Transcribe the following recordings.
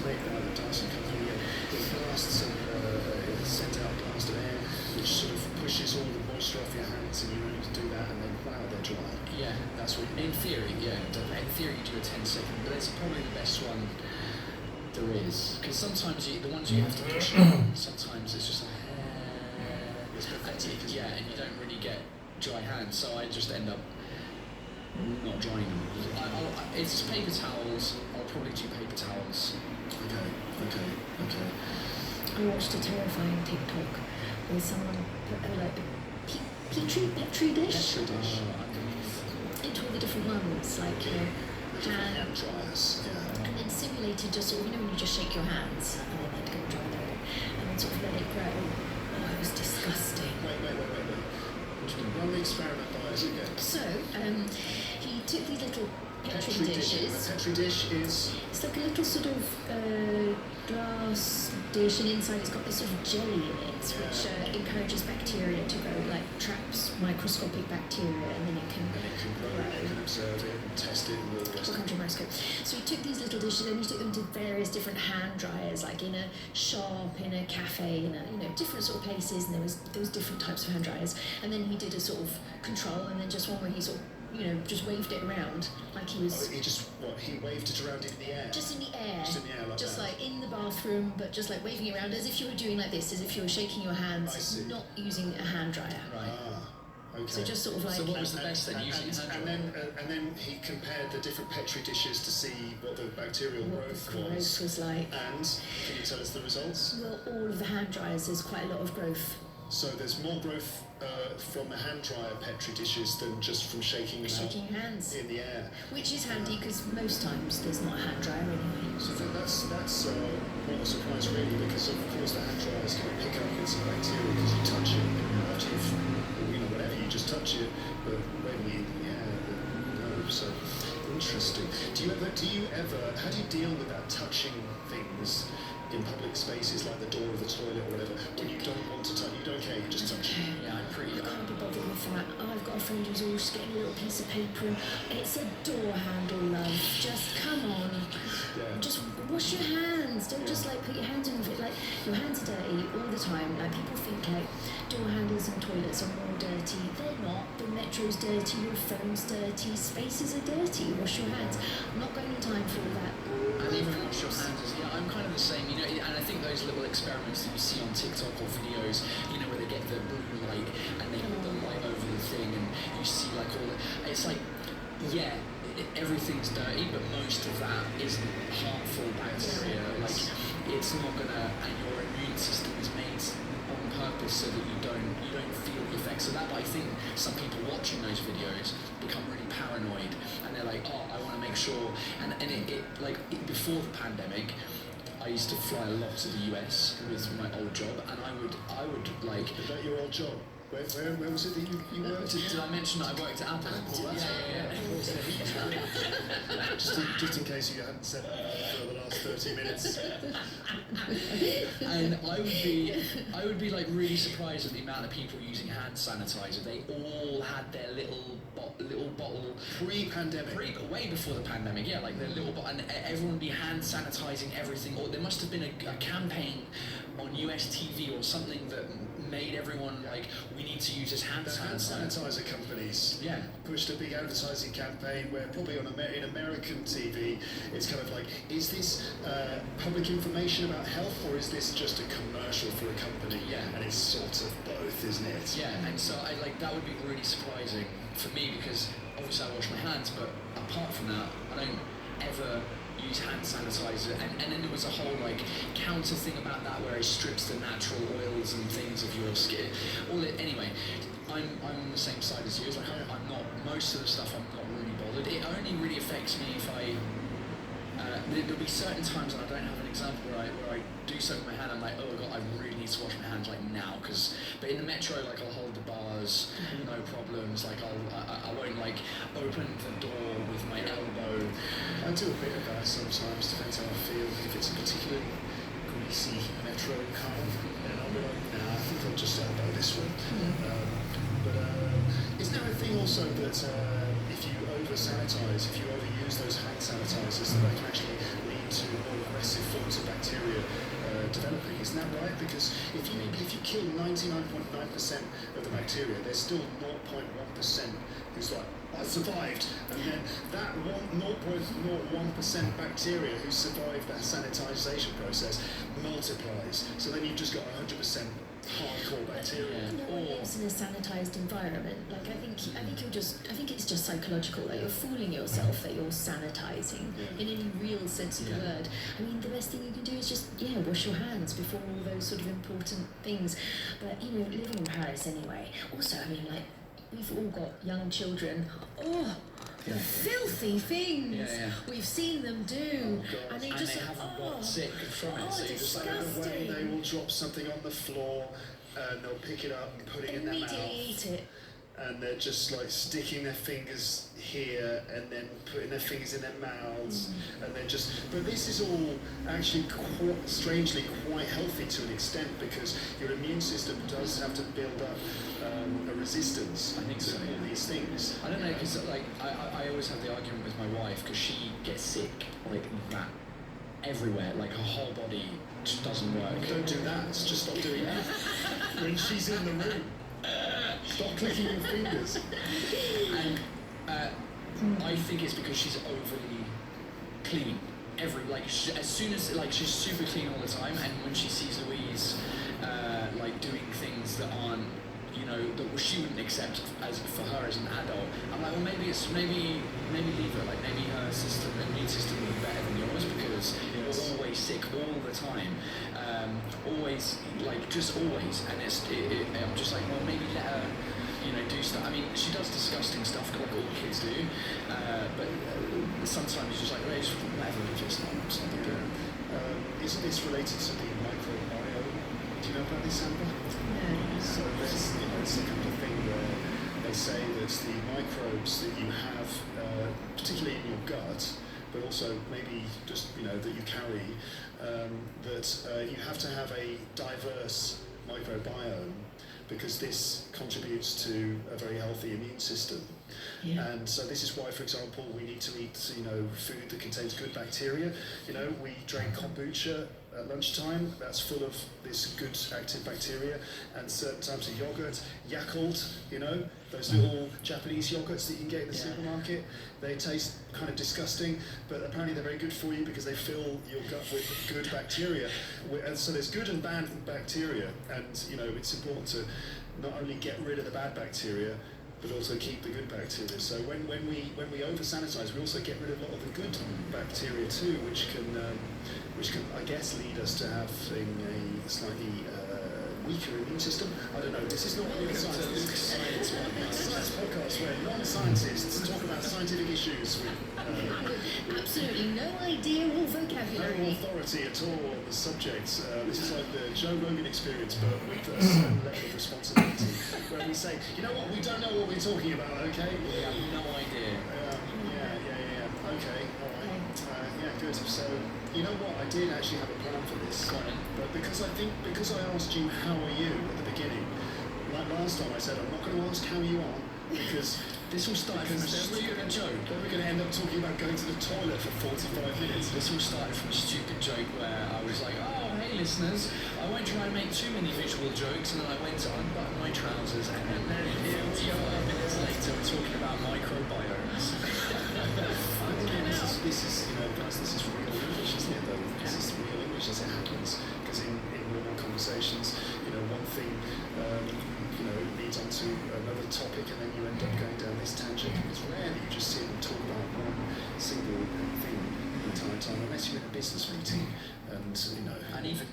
made by the Dyson company. It blasts and it sends out a blast of air, which sort of pushes all the moisture off your hands, and you only need to do that, and then wow, they're dry. Yeah, That's what you in theory, yeah. In theory, you do a 10-second, but it's probably the best one there is. Because sometimes the ones you have to push on, sometimes it's just like, It's pathetic, isn't yeah, and you don't really get dry hands, so I just end up not drying them. It's paper towels. I'll probably do paper towels. Okay. I watched a terrifying TikTok where someone put a petri dish into all the different ones, like Hand dryers, yeah. and then simulated just sort of, when you just shake your hands and then they'd go dry there, and then sort of let it grow. Oh, it was disgusting. Wait. Run the experiment by us again. So, he took these little petri dishes. A petri dish is... It's like a little sort of glass dish, and inside it's got this sort of jelly in it, which encourages bacteria to grow, like traps microscopic bacteria, and then it can grow. You can observe it and test it and all the rest. Country microscope. So he took these little dishes and he took them to various different hand dryers, like in a shop, in a cafe, in a, different sort of places, and there was different types of hand dryers. And then he did a sort of control, and then just one where he sort of, just waved it around like he was. He waved it around in the air? Just in the air. Just in the air, like just that. like in the bathroom, but just like waving it around as if you were doing like this, as if you were shaking your hands, not using a hand dryer. Right. Okay. So just sort of like. So what was the best then? Using a hand dryer? And then he compared the different petri dishes to see what the bacterial growth was like. And can you tell us the results? Well, all of the hand dryers, there's quite a lot of growth. So there's more growth from the hand dryer petri dishes than just from shaking your hands in the air. Which is handy because most times there's not a hand dryer anyway. So that's not a surprise really, because of course the hand dryer is going to pick up some bacteria because you touch it after you've, whatever, you just touch it, but when you, no, so interesting. Do you ever, how do you deal with that touching things in public spaces like the door of the toilet or whatever, when you don't want to touch, you don't care, you just touch it? Yeah, I'm pretty... I can't be bothered with that. I've got a friend who's always getting a little piece of paper and it's a door handle, love. Just come on. Yeah. Just wash your hands. Don't just put your hands in it. Like, your hands are dirty all the time. Like, people think door handles and toilets are more dirty. They're not. The metro's dirty, your phone's dirty, spaces are dirty. Wash your hands. I'm not going in time for all that. And even wash your hands, I'm kind of the same, and I think those little experiments that you see on TikTok or videos, where they get the blue light and they put the light over the thing and you see all the, it's like, everything's dirty, but most of that isn't harmful bacteria, it's not gonna, and your immune system is made on purpose so that you don't feel the effects of that. But I think some people watching those videos become really paranoid and they're like, oh, I want to make sure, and before the pandemic, I used to fly a lot to the US with my old job, and I would Is that your old job? Where was it that you worked? Did I mention that I worked at Apple? Yeah. Just in case you hadn't said that for the last 30 minutes. And I would be really surprised at the amount of people using hand sanitizer. They all had their little bottle pre-pandemic, way before the pandemic. Yeah, their little bottle, and everyone would be hand sanitizing everything. Or there must have been a campaign on US TV or something that made everyone we need to use this hand sanitizer. Hand sanitizer companies pushed a big advertising campaign where probably in American TV it's kind of is this public information about health, or is this just a commercial for a company? Yeah. And it's sort of both, isn't it? Yeah, and so that would be really surprising for me, because obviously I wash my hands, but apart from that I don't ever use hand sanitizer, and then there was a whole counter thing about that where it strips the natural oils and things of your skin. Anyway, I'm on the same side as you. I'm not, most of the stuff I'm not really bothered. It only really affects me if there'll be certain times, and I don't have an example where I do something with my hand, I'm like, oh god, I really need to wash my hands now, but in the metro, I'll hold the bars, no problems, I won't open the door with my elbow. I do a bit of that sometimes, depends how I feel. If it's a particularly greasy metro car, then I'll be nah, I think I'll just elbow this one. Isn't there a thing also that if you over-sanitize, if you overuse those hand sanitizers, that can actually lead to more aggressive forms developing. Isn't that right? Because if you kill 99.9% of the bacteria, there's still 0.1% who's like, I survived. And then that 0.01% bacteria who survived that sanitization process multiplies. So then you've just got 100% hardcore bacteria. No one lives in a sanitized environment. Like I think it's just psychological. Like you're fooling yourself that you're sanitizing in any real sense of the word. I mean, the best thing you can do is just wash your hands before all those sort of important things. But living in Paris anyway. Also, I mean, like we've all got young children. Oh. The filthy things we've seen them do, and they haven't got sick from it. So disgusting. They will drop something on the floor, and they'll pick it up and put it in their mouth. Immediately eat it. And they're just like sticking their fingers here and then putting their fingers in their mouths, and they're just. But this is all actually strangely quite healthy to an extent, because your immune system does have to build up a resistance to all these things. I don't know, because like I always have the argument with my wife, because she gets sick like that everywhere, like her whole body just doesn't work. Don't do that. Just stop doing that when she's in the room. Stop clicking your fingers. And I think it's because she's overly clean. As soon as she's super clean all the time, and when she sees Louise doing things that aren't, that she wouldn't accept as for her as an adult, I'm like, well, maybe leave her. Like maybe her immune system will be better than yours, because you're always sick all the time, always, and I'm just like, well, maybe let her, do stuff. I mean, she does disgusting stuff like all kids do, but sometimes it's just like, well, whatever, it's not a big deal. Isn't this related to the microbiome? Do you know about this, Amber? No. So there's, it's a kind of thing where they say that the microbes that you have, particularly in your gut, but also maybe just, that you carry, that you have to have a diverse microbiome, because this contributes to a very healthy immune system. Yeah. And so this is why, for example, we need to eat, food that contains good bacteria. We drink kombucha at lunchtime. That's full of this good active bacteria. And certain types of yogurt, Yakult, those little Japanese yogurts that you can get in the supermarket. They taste kind of disgusting, but apparently they're very good for you because they fill your gut with good bacteria. And so there's good and bad bacteria, and it's important to not only get rid of the bad bacteria, but also keep the good bacteria. So when we over sanitize, we also get rid of a lot of the good bacteria too, which can I guess lead us to having a slightly weaker immune system. I don't know. This is not a science podcast where non-scientists talk about scientific issues with absolutely no idea or vocabulary. No authority at all on the subject. This is like the Joe Rogan experience, but with a certain level of responsibility, where we say, we don't know what we're talking about, okay? We have no idea. Yeah. Okay, all right. Good. So, you know what? I did actually have a plan for this. But because I asked you how are you at the beginning, like last time I said I'm not going to ask how you are, because this all started from a stupid joke. Then we're going to end up talking about going to the toilet for 45 minutes. This all started from a stupid joke where I was like, oh, hey listeners, I won't try and make too many visual jokes, and then I went to unbutton my trousers, and then here we are 5 minutes later we're talking about microbiomes. This is guys, this is real English, isn't it though? This is real English as it happens, because in normal conversations, one thing leads on to another topic, and then you end up going down this tangent. It's rare that you just sit and talk about one single thing the entire time, unless you're in a business meeting, and And even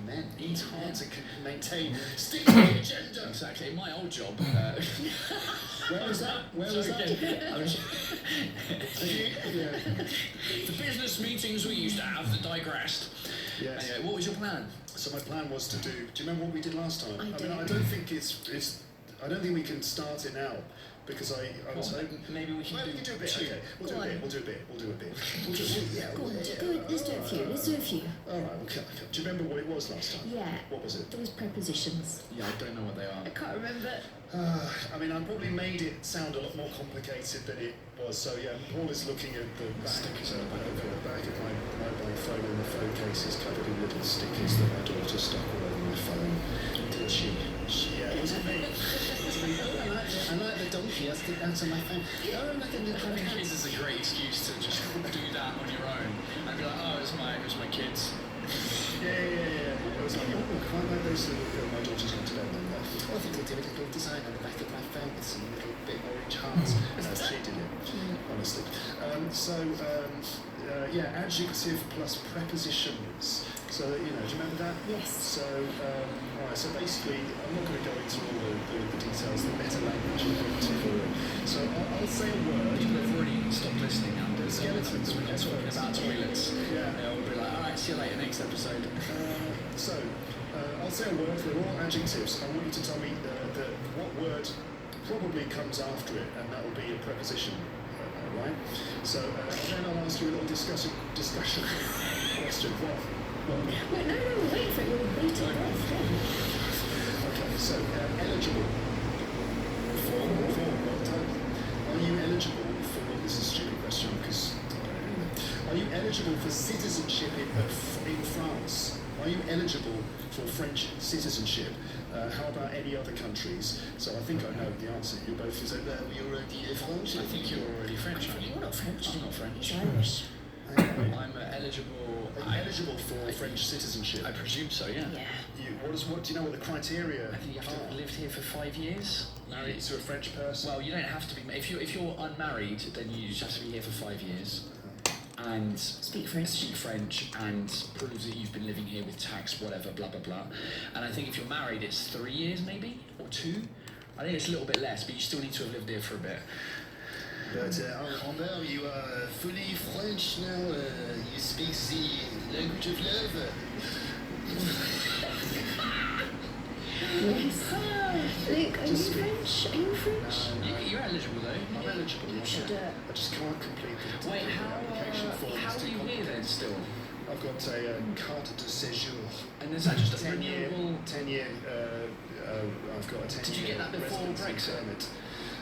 then, it's hard to maintain stick to the agenda. Exactly. In my old job. Where was that? The business meetings we used to have that digressed. Yes. Anyway, what was your plan? So my plan was to do you remember what we did last time? I mean, I don't think I don't think we can start it now, because I was hoping maybe we can do a bit. two. Okay, we'll do a bit. We'll do a bit. Go on, let's do a few. All right. Okay. Do you remember what it was last time? Yeah. What was it? Those prepositions. Yeah, I don't know what they are. I can't remember. I mean, I probably made it sound a lot more complicated than it was. So yeah, Paul is looking at the back, Stickers on the back of my phone on the phone cases covered in little stickers that my daughter stuck all over my phone. Did she? Yeah, it wasn't me. It wasn't me. Oh, I like the donkey. I stick that on my phone. Oh, look at the Having kids is a great excuse to just do that on your own and be like, oh, it was my kids. Yeah. It was like, oh, quite like those little, my daughter's gone to bed then. Oh, I think I'll do a little design on the back of my phone with some little big orange hearts. She did it, honestly. Adjective plus prepositions. So, do you remember that? Yes. So, alright, so basically, I'm not going to go into all the details, the meta language for it. So, I'll say a word. People have already stopped listening now. Skeletons, We're not talking about toilets. Yeah. We'll be like, alright, see you later, next episode. I'll say a word, they're all adjectives. I want you to tell me what word probably comes after it, and that will be a preposition. Right? So, then I'll ask you a little discussion question. Wait, no, wait for it. You're waiting breath. Okay, so eligible for well done. Are you eligible for, this is a stupid question because, are you eligible for citizenship in France? Are you eligible for French citizenship? How about any other countries? So I think I know the answer. You both said that you're already French. I think you're already French, aren't you? You're not French. I'm not French. He's Irish. I'm eligible. Are you eligible for French citizenship? I presume so, yeah. Yeah. What do you know what the criteria I think you have to have lived here for 5 years. married to a French person? Well, you don't have to be. If you're unmarried, then you just have to be here for 5 years. And Speak French. And proves that you've been living here with tax, whatever, blah blah blah. And I think if you're married, it's 3 years maybe or 2. I think it's a little bit less, but you still need to have lived here for a bit. But Amber, you are fully French now. You speak the language of love. Yes. Luke, are you French? Are you French? You're eligible though. I'm eligible. You should. I just can't complete the Wait, application form. how It's are too you here then still? I've got a carte de séjour. And is that just a 10 year, renewable? 10 year, I've got a 10 year. Did you get that before residency Brexit? permit.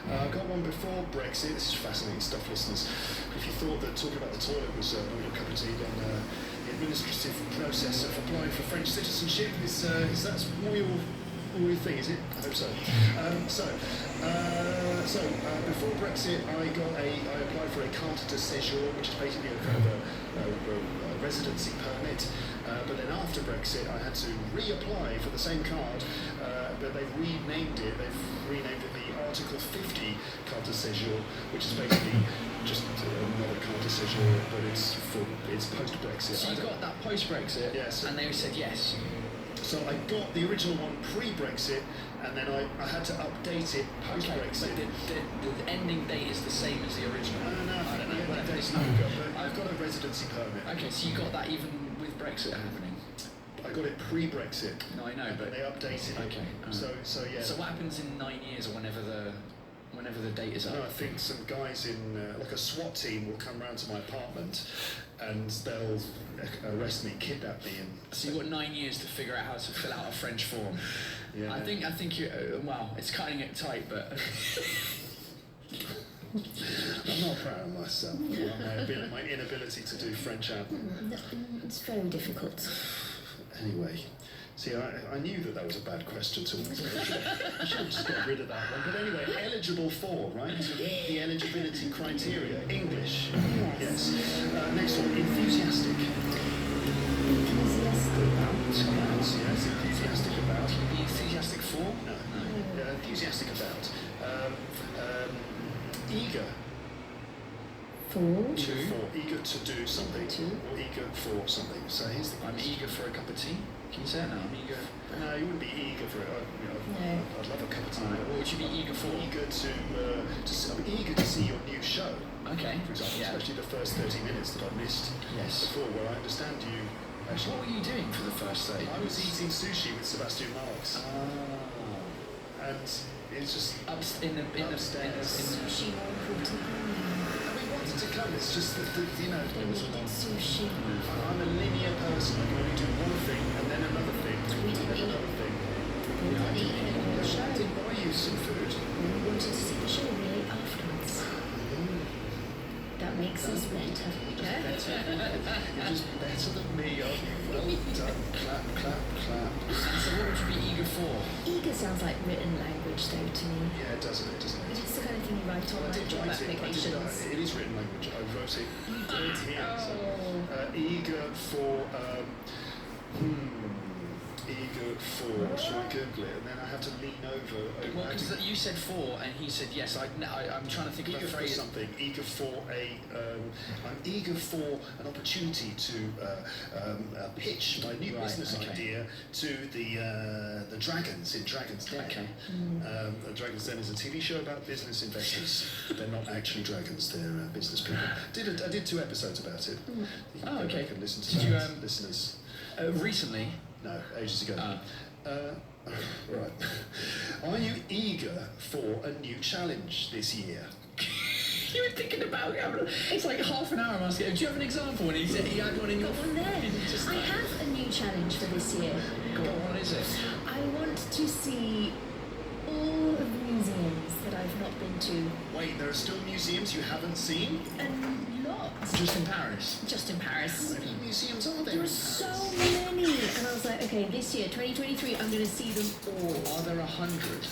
I got one before Brexit. This is fascinating stuff, listeners. If you thought that talking about the toilet was not your cup of tea, then the administrative process of applying for French citizenship is that's more your thing, is it? I hope so. Before Brexit, I applied for a carte de séjour, which is basically a kind of a residency permit. But then after Brexit, I had to reapply for the same card, but they've renamed it. The Article 50 carte de séjour, which is basically just another carte de séjour, but it's post-Brexit. So you got that post-Brexit, Yes. and they said yes. So I got the original one pre-Brexit, and then I had to update it post-Brexit. Okay, but the ending date is the same as the original. I don't know. I don't know. Yeah, Whatever. date's not good, but I've got a residency permit. Okay, so you got that even with Brexit happening. I got it pre-Brexit. No, I know, but they updated it. okay. So yeah. So what happens in 9 years or whenever the date is up? No, I think some guys in like a SWAT team will come round to my apartment, and they'll arrest me, kidnap me, and. So you've got 9 years to figure out how to fill out a French form. Yeah. I think you. Well, it's cutting it tight, but. I'm not proud of myself. My inability to do French ad. It's very difficult. Anyway, see, I knew that was a bad question to answer. I should have just got rid of that one. But anyway, eligible for, right? The eligibility criteria. English. Yes. Next one, enthusiastic. Enthusiastic about. Be enthusiastic for? No. Enthusiastic about. Eager. Eager to do something. Or eager for something. So here's the I'm eager for a cup of tea. Can you say it now? I'm eager. No, you wouldn't be eager for it. I'd love a cup of tea. What would you be eager for? I'm eager to see your new show. Okay. For example, Yeah. especially the first 30 minutes that I missed Yes. before, where I understand you actually. What were you doing for the first 30 I was eating sushi with Sebastian Marx, and it's just Upstairs. Sushi more important than we wanted to come. It's just that They needed sushi. I'm a linear person. I can only do one thing and then another thing, We and didn't then eat. another thing. We didn't eat any more I show. did buy you some food. We wanted to see the show. We ate afterwards. That makes us better. You're just better than me, aren't you? Well done. Clap, clap, clap. And so what would you be eager for? Eager sounds like written language, though, to me. Yeah, doesn't it? Doesn't it? It's the kind of thing you write on like job applications. It is written language. I wrote it. You did? Yeah. So, Oh. eager for. Eager for. Shall I Google it? And then I have to lean over. Well, because you said for, and he said yes. I'm trying to think of Eager a for phrase. something. Eager for a. I'm eager for an opportunity to pitch my new Right, business okay. idea to the Dragons in Dragon's Den. Okay. Dragon's Den is a TV show about business investors. They're not actually dragons; they're business people. I did 2 episodes about it. You can Oh, go okay. back and listen to Did that, you, listeners. Recently? No, ages ago. Oh. Right. Are you eager for a new challenge this year? You were thinking about it's like half an hour. I'm asking. Do you have an example? And he said he had one in your. Got one there. Just I like- have a new challenge for this year. Go on, what is it? I want to see all of the museums that I've not been to, Wait, there are still museums you haven't seen? and lots. Just in Paris. Just in Paris. How many museums are there? There in are Paris? so many, and I was like, okay, this year, 2023, I'm going to see them all. Are there 100?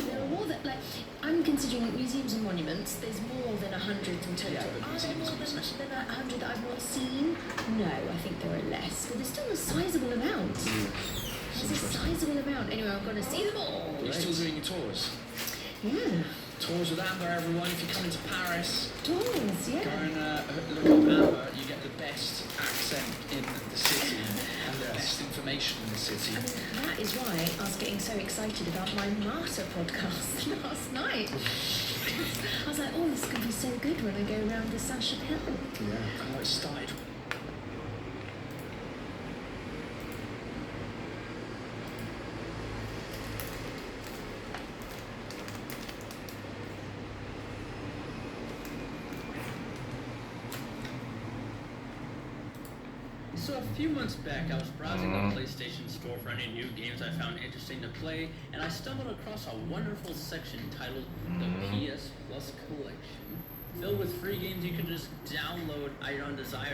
There are more than, like, I'm considering museums and monuments. There's more than 100 in total. Yeah, but Are there museums more and business. than 100 that I've not seen? No, I think there are less, but there's still a sizable amount. There's a sizable amount. Anyway, I'm going to see them all. Are you still doing your tours? Yeah, Tours with Amber, everyone. If you come into Paris, tours, go yeah. and look up Amber. You get the best accent in the city and the best information in the city. I mean, that is why I was getting so excited about my Marta podcast last night. I was like, oh, this is going to be so good when I go around the Saint-Chapelle. Yeah. Oh, it started. So a few months back, I was browsing the PlayStation Store for any new games I found interesting to play, and I stumbled across a wonderful section titled the PS Plus Collection, filled with free games you could just download at your own desire.